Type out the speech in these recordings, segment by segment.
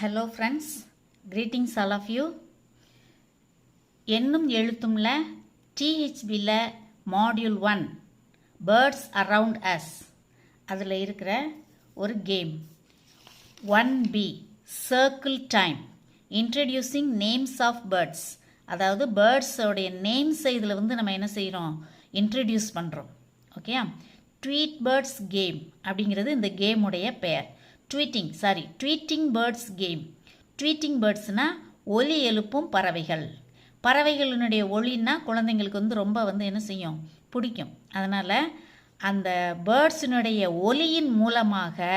Hello friends, greetings all of you. என்னும் எழுத்தும்ல THB-ல Module 1 Birds Around Us அதில் இருக்கிற ஒரு game 1B Circle Time Introducing Names of Birds அதாவது பேர்ட்ஸோடைய நேம்ஸை இதில் நம்ம என்ன செய்கிறோம் இன்ட்ரடியூஸ் பண்ணுறோம் ஓகேயா ட்வீட் பேர்ட்ஸ் கேம் அப்படிங்கிறது இந்த கேமுடைய பெயர் ட்வீட்டிங் பேர்ட்ஸ் கேம் ட்வீட்டிங் பேர்ட்ஸ்னால் ஒலி எழுப்பும் பறவைகள் பறவைகளினுடைய ஒலின்னா குழந்தைங்களுக்கு ரொம்ப என்ன செய்யும் பிடிக்கும் அதனால் அந்த பேர்ட்ஸினுடைய ஒலியின் மூலமாக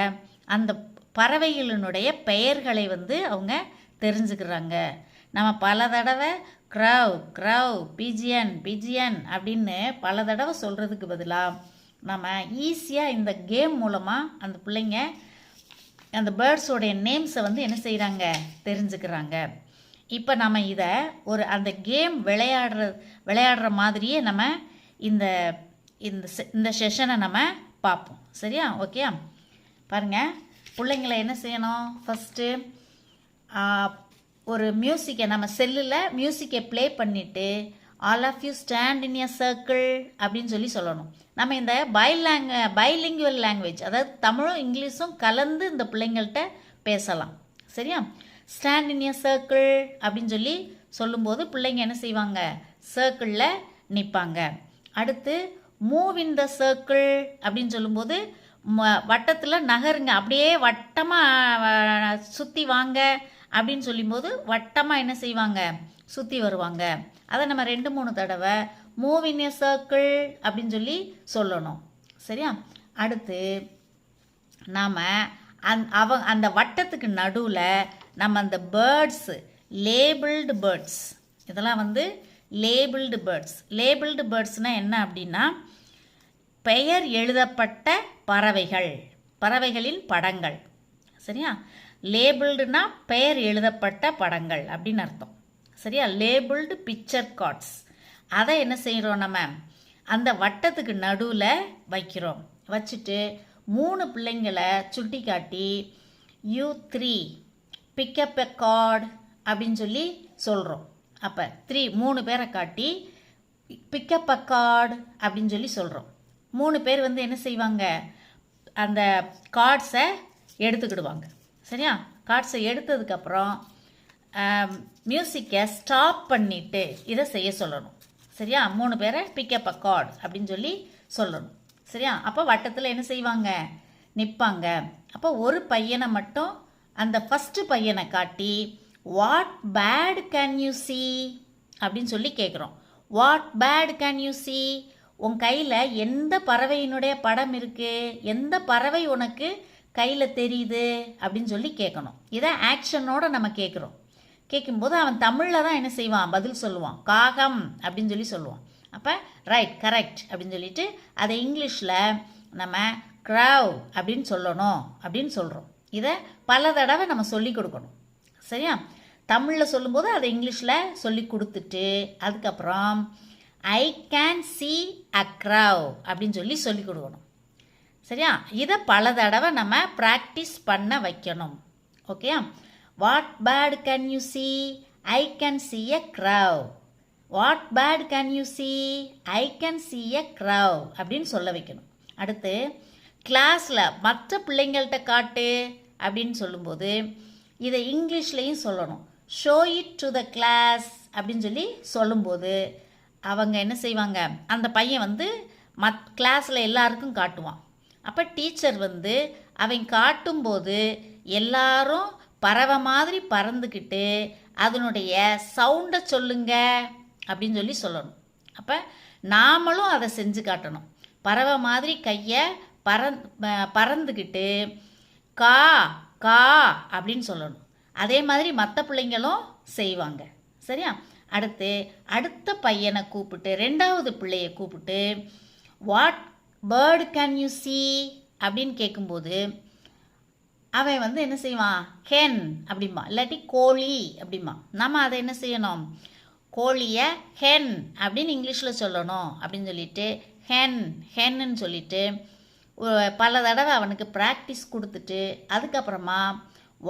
அந்த பறவைகளினுடைய பெயர்களை அவங்க தெரிஞ்சுக்கிறாங்க நம்ம பல தடவை க்ரவ் பிஜியன் அப்படின்னு பல தடவை சொல்கிறதுக்கு பதிலாக நம்ம ஈஸியாக இந்த கேம் மூலமாக அந்த பிள்ளைங்க அந்த பேர்ட்ஸோடைய நேம்ஸை என்ன செய்கிறாங்க தெரிஞ்சுக்கிறாங்க இப்போ நம்ம இதை அந்த கேம் விளையாடுற மாதிரியே நம்ம இந்த செஷனை நம்ம பார்ப்போம் சரியா ஓகே பாருங்கள் பிள்ளைங்களை என்ன செய்யணும் ஃபஸ்ட்டு ஒரு மியூசிக்கை நம்ம செல்லில் மியூசிக்கை ப்ளே பண்ணிவிட்டு all of you stand in a circle அப்படின்னு சொல்லணும் நம்ம இந்த பைலிங்குவல் லாங்குவேஜ் அதாவது தமிழும் இங்கிலீஷும் கலந்து இந்த பிள்ளைங்கள்ட்ட பேசலாம் சரியா ஸ்டாண்ட் இன் எ சர்க்கிள் அப்படின்னு சொல்லும்போது பிள்ளைங்க என்ன செய்வாங்க சர்க்கிளில் நிற்பாங்க அடுத்து மூவ் இன் த சர்க்கிள் அப்படின்னு சொல்லும்போது வட்டத்தில் நகருங்க அப்படியே வட்டமாக சுற்றி வாங்க அப்படின்னு சொல்லும்போது வட்டமாக என்ன செய்வாங்க சுற்றி வருவாங்க அதை நம்ம 2-3 தடவை மூவ் இன் எ சர்க்கிள் அப்படின்னு சொல்லணும் சரியா அடுத்து நாம் அந்த வட்டத்துக்கு நடுவில் நம்ம அந்த பேர்ட்ஸு லேபிள்டு பேர்ட்ஸ் இதெல்லாம் லேபிள்டு பேர்ட்ஸ்னால் என்ன அப்படின்னா பெயர் எழுதப்பட்ட பறவைகளின் படங்கள் சரியா லேபிள்டுனா பெயர் எழுதப்பட்ட படங்கள் அப்படின்னு அர்த்தம் சரியா லேபிள்டு பிக்சர் கார்ட்ஸ் அதை என்ன செய்கிறோம் நம்ம அந்த வட்டத்துக்கு நடுவில் வைக்கிறோம் வச்சுட்டு 3 பிள்ளைங்களை சுட்டி காட்டி you3 பிக்கப் எ கார்டு அப்படின்னு சொல்கிறோம் அப்போ 3 பேரை காட்டி பிக்கப் அ கார்டு அப்படின்னு சொல்கிறோம் 3 பேர் என்ன செய்வாங்க அந்த கார்ட்ஸை எடுத்துக்கிடுவாங்க சரியா கார்ட்ஸை எடுத்ததுக்கப்புறம் மியூசிக்கை ஸ்டாப் பண்ணிவிட்டு இதை செய்ய சொல்லணும் சரியா 3 பேரை பிக்கப் அ கார்டு அப்படின்னு சொல்லணும் சரியா அப்போ வட்டத்தில் என்ன செய்வாங்க நிற்பாங்க அப்போ ஒரு பையனை மட்டும் அந்த ஃபஸ்ட்டு பையனை காட்டி what bird can you see அப்படின்னு கேட்குறோம் what bird can you see உன் கையில் எந்த பறவையினுடைய படம் இருக்குது எந்த பறவை உனக்கு கையில் தெரியுது அப்படின்னு கேட்கணும் இதை ஆக்ஷனோட நம்ம கேட்குறோம் கேட்கும்போது அவன் தமிழில் தான் என்ன செய்வான் பதில் சொல்லுவான் காகம் அப்படின்னு சொல்லுவான் அப்போ ரைட் கரெக்ட் அப்படின்னு சொல்லிட்டு அதை இங்கிலீஷில் நம்ம க்ரவ் அப்படின்னு சொல்லணும் அப்படின்னு சொல்கிறோம் இதை பல தடவை நம்ம சொல்லி கொடுக்கணும் சரியா தமிழில் சொல்லும்போது அதை இங்கிலீஷில் சொல்லி கொடுத்துட்டு அதுக்கப்புறம் ஐ கேன் see a crow அப்படின்னு சொல்லி கொடுக்கணும் சரியா இதை பல தடவை நம்ம ப்ராக்டிஸ் பண்ண வைக்கணும் okay what bird can you see I can see a crow what bird can you see I can see a crow அப்படின்னு சொல்ல வைக்கணும் அடுத்து கிளாஸில் மற்ற பிள்ளைங்கள்ட்ட காட்டு அப்படின்னு சொல்லும்போது இதை இங்கிலீஷ்லேயும் சொல்லணும் show it to the class அப்படின்னு சொல்லும்போது அவங்க என்ன செய்வாங்க அந்த பையன் கிளாஸில் எல்லாருக்கும் காட்டுவான் அப்போ டீச்சர் அவங்க காட்டும்போது எல்லாரும் பறவை மாதிரி பறந்துக்கிட்டு அதனுடைய சவுண்டை சொல்லுங்க அப்படின்னு சொல்லணும் அப்போ நாமளும் அதை செஞ்சு காட்டணும் பறவை மாதிரி கையை பறந்துக்கிட்டு கா கா அப்படின்னு சொல்லணும் அதே மாதிரி மற்ற பிள்ளைங்களும் செய்வாங்க சரியா அடுத்த பையனை கூப்பிட்டு 2வது பிள்ளையை கூப்பிட்டு what bird can you see அப்படின்னு கேட்கும்போது அவன் என்ன செய்வான் ஹென் அப்படிம்பா இல்லாட்டி கோழி அப்படிம்பா நம்ம அதை என்ன செய்யணும் கோழியை ஹென் அப்படின்னு இங்கிலீஷில் சொல்லணும் அப்படின்னு சொல்லிட்டு ஹென்னு சொல்லிட்டு பல தடவை அவனுக்கு ப்ராக்டிஸ் கொடுத்துட்டு அதுக்கப்புறமா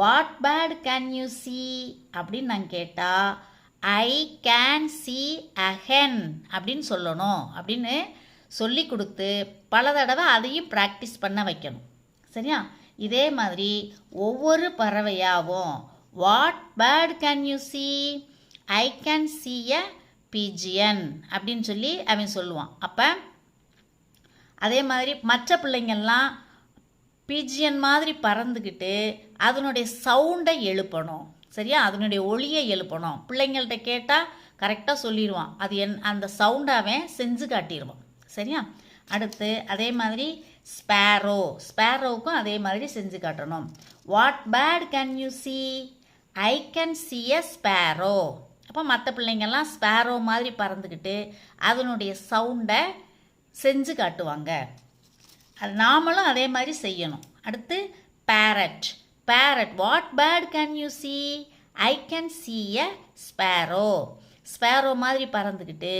what bird can you see அப்படின்னு நான் கேட்டால் I can see a hen அப்படின்னு சொல்லணும். அப்படின்னு சொல்லி கொடுத்து பல தடவை அதையும் ப்ராக்டிஸ் பண்ண வைக்கணும். சரியா? இதே மாதிரி ஒவ்வொரு பறவையாகவும் what bird can you see I can see a pigeon அப்படின்னு சொல்லி அவன் சொல்லுவான். அப்போ அதே மாதிரி மற்ற பிள்ளைங்கள்லாம் பிஜியன் மாதிரி பறந்துக்கிட்டு அதனுடைய சவுண்டை எழுப்பணும். சரியா? அதனுடைய ஒளியை எழுப்பணும். பிள்ளைங்கள்ட்ட கேட்டால் கரெக்டாக சொல்லிடுவான். அது அந்த சவுண்டை அவன் செஞ்சு காட்டிடுவான். சரியா? அடுத்து அதே மாதிரி ஸ்பேரோவுக்கும் அதே மாதிரி செஞ்சு காட்டணும். What bird can you see I can see a sparrow. அப்போ மற்ற பிள்ளைங்கள்லாம் ஸ்பேரோ மாதிரி பறந்துக்கிட்டு அதனுடைய சவுண்டை செஞ்சு காட்டுவாங்க. அது நாமளும் அதே மாதிரி செய்யணும். அடுத்து parrot what bird can you see I can see a sparrow மாதிரி பறந்துக்கிட்டு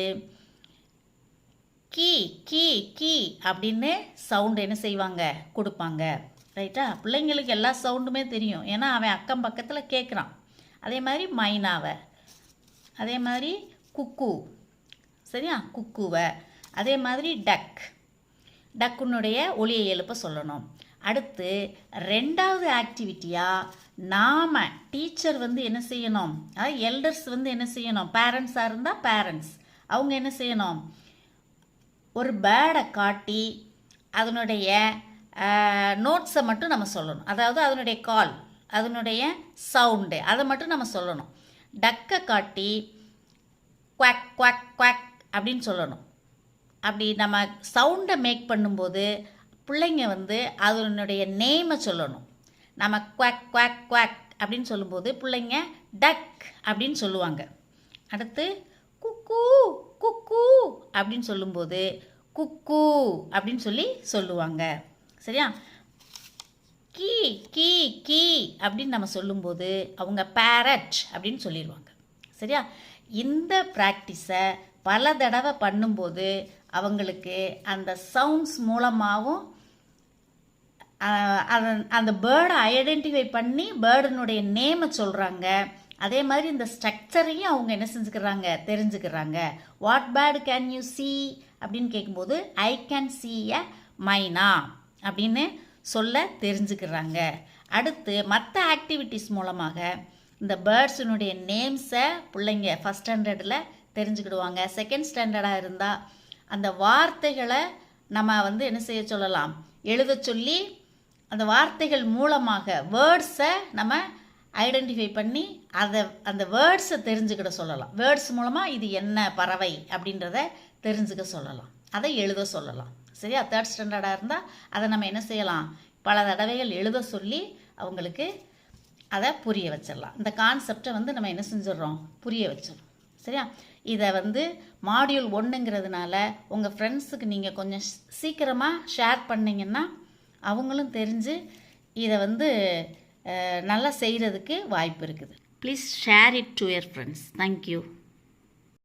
கீ கீ கீ அப்படின்னு சவுண்டு என்ன செய்வாங்க கொடுப்பாங்க. ரைட்டா? பிள்ளைங்களுக்கு எல்லா சவுண்டுமே தெரியும். ஏன்னா அவன் அக்கம் பக்கத்தில் கேட்குறான். அதே மாதிரி மைனாவை, அதே மாதிரி குக்கு. சரியா? குக்குவை. அதே மாதிரி டக்குனுடைய ஒளியை எழுப்ப சொல்லணும். அடுத்து ரெண்டாவது ஆக்டிவிட்டியாக நாம் டீச்சர் என்ன செய்யணும், அதாவது எல்டர்ஸ் என்ன செய்யணும், பேரண்ட்ஸாக இருந்தால் பேரண்ட்ஸ் அவங்க என்ன செய்யணும், ஒரு பேர்டை காட்டி அதனுடைய நோட்ஸை மட்டும் நம்ம சொல்லணும். அதாவது அதனுடைய கால், அதனுடைய சவுண்டு அதை மட்டும் நம்ம சொல்லணும். டக்கை காட்டி குவாக் குவாக் குவாக் அப்படின்னு சொல்லணும். அப்படி நம்ம சவுண்டை மேக் பண்ணும்போது பிள்ளைங்க அதனுடைய நேமை சொல்லணும். நம்ம குவாக் குவாக் குவாக் அப்படின்னு சொல்லும்போது பிள்ளைங்க டக் அப்படின்னு சொல்லுவாங்க. அடுத்து குக்கு குக்கு அப்படின்னு சொல்லும்போது குக்கு அப்படின்னு சொல்லுவாங்க. சரியா? கீ கீ கீ அப்படின்னு நம்ம சொல்லும்போது அவங்க பேரட் அப்படின்னு சொல்லிடுவாங்க. சரியா? இந்த ப்ராக்டிஸை பல தடவை பண்ணும்போது அவங்களுக்கு அந்த சவுண்ட்ஸ் மூலமாகவும் அந்த பேர்டை ஐடென்டிஃபை பண்ணி பேர்டினுடைய நேமை சொல்கிறாங்க. அதே மாதிரி இந்த ஸ்ட்ரக்சரையும் அவங்க என்ன செஞ்சுக்கிறாங்க, தெரிஞ்சுக்கிறாங்க. What bird can you see அப்படின்னு கேட்கும்போது ஐ கேன் see a மைனா அப்படின்னு சொல்ல தெரிஞ்சுக்கிறாங்க. அடுத்து மற்ற ஆக்டிவிட்டீஸ் மூலமாக இந்த பேர்ட்ஸினுடைய நேம்ஸை பிள்ளைங்க ஃபஸ்ட் ஸ்டாண்டர்டில் தெரிஞ்சுக்கிடுவாங்க. செகண்ட் ஸ்டாண்டர்டாக இருந்தால் அந்த வார்த்தைகளை நம்ம என்ன செய்ய சொல்லலாம், எழுத சொல்லி அந்த வார்த்தைகள் மூலமாக வேர்ட்ஸை நம்ம ஐடென்டிஃபை பண்ணி அந்த வேர்ட்ஸை தெரிஞ்சுக்கிட சொல்லலாம். வேர்ட்ஸ் மூலமாக இது என்ன பறவை அப்படின்றத தெரிஞ்சுக்க சொல்லலாம், அதை எழுத சொல்லலாம். சரியா? தேர்ட் ஸ்டாண்டர்டாக இருந்தால் அதை நம்ம என்ன செய்யலாம், பல தடவைகள் எழுத சொல்லி அவங்களுக்கு அதை புரிய வச்சிடலாம். இந்த கான்செப்டை நம்ம என்ன செஞ்சிடறோம், புரிய வச்சிடறோம். சரியா? இதை மாடியூல் 1ங்கிறதுனால உங்கள் ஃப்ரெண்ட்ஸுக்கு நீங்கள் கொஞ்சம் சீக்கிரமாக ஷேர் பண்ணிங்கன்னா அவங்களும் தெரிஞ்சு இதை நல்லா செய்கிறதுக்கு வாய்ப்பு இருக்குது. Please share it to your friends. Thank you.